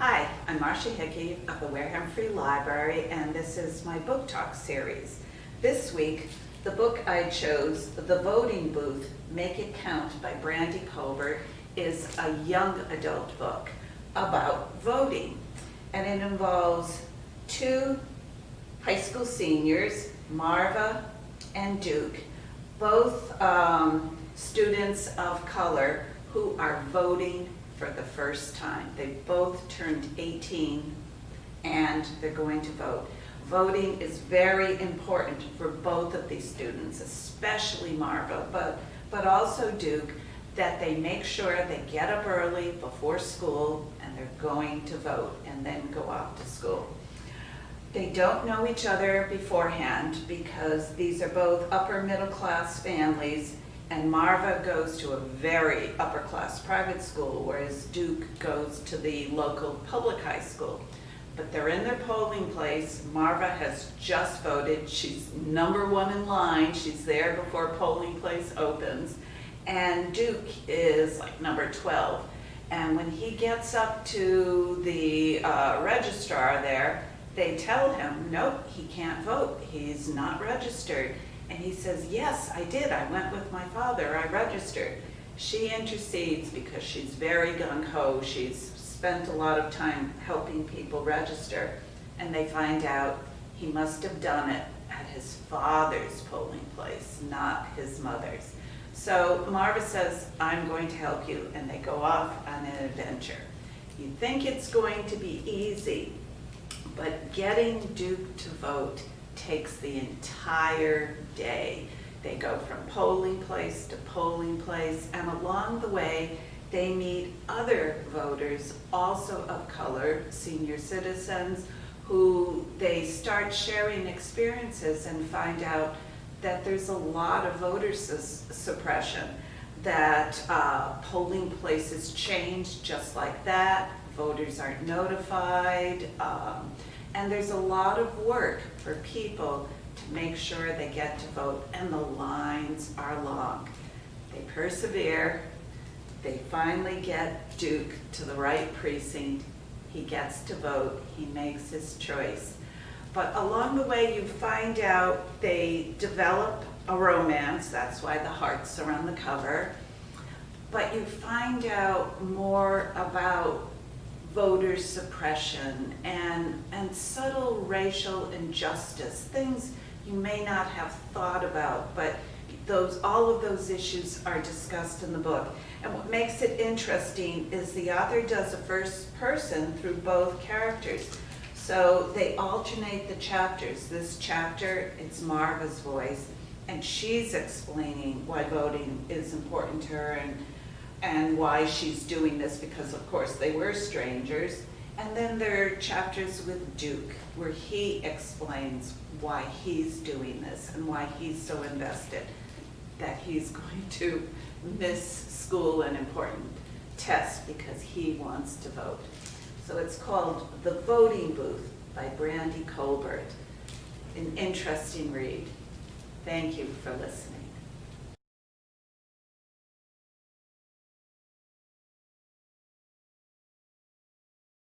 Hi, I'm Marcia Hickey of the Wareham Free Library, and this is my book talk series. This week, the book I chose, The Voting Booth, Make It Count by Brandy Colbert, is a young adult book about voting. And it involves two high school seniors, Marva and Duke, both students of color who are voting for the first time. They both turned 18 and they're going to vote. Voting is very important for both of these students, especially Marva, but also Duke, that they make sure they get up early before school and they're going to vote and then go off to school. They don't know each other beforehand because these are both upper middle class families, and Marva goes to a very upper class private school, whereas Duke goes to the local public high school. But they're in their polling place. Marva has just voted. She's number one in line. She's there before polling place opens. And Duke is like number 12. And when he gets up to the registrar there, they tell him, nope, he can't vote. He's not registered. And he says, yes, I did. I went with my father. I registered. She intercedes because she's very gung-ho. She's spent a lot of time helping people register. And they find out he must have done it at his father's polling place, not his mother's. So Marva says, I'm going to help you. And they go off on an adventure. You think it's going to be easy, but getting Duke to vote takes the entire day. They go from polling place to polling place, and along the way, they meet other voters, also of color, senior citizens, who they start sharing experiences and find out that there's a lot of voter suppression, that polling places change just like that, voters aren't notified, and there's a lot of work for people to make sure they get to vote, and the lines are long. They persevere. They finally get Duke to the right precinct. He gets to vote. He makes his choice. But along the way, you find out they develop a romance. That's why the hearts are on the cover. But you find out more about voter suppression and subtle racial injustice, things you may not have thought about, but all of those issues are discussed in the book. And what makes it interesting is the author does a first person through both characters. So they alternate the chapters. This chapter, it's Marva's voice, and she's explaining why voting is important to her and why she's doing this, because of course they were strangers. And then there are chapters with Duke where he explains why he's doing this and why he's so invested, that he's going to miss school and important tests because he wants to vote. So it's called The Voting Booth by Brandy Colbert. An interesting read. Thank you for listening.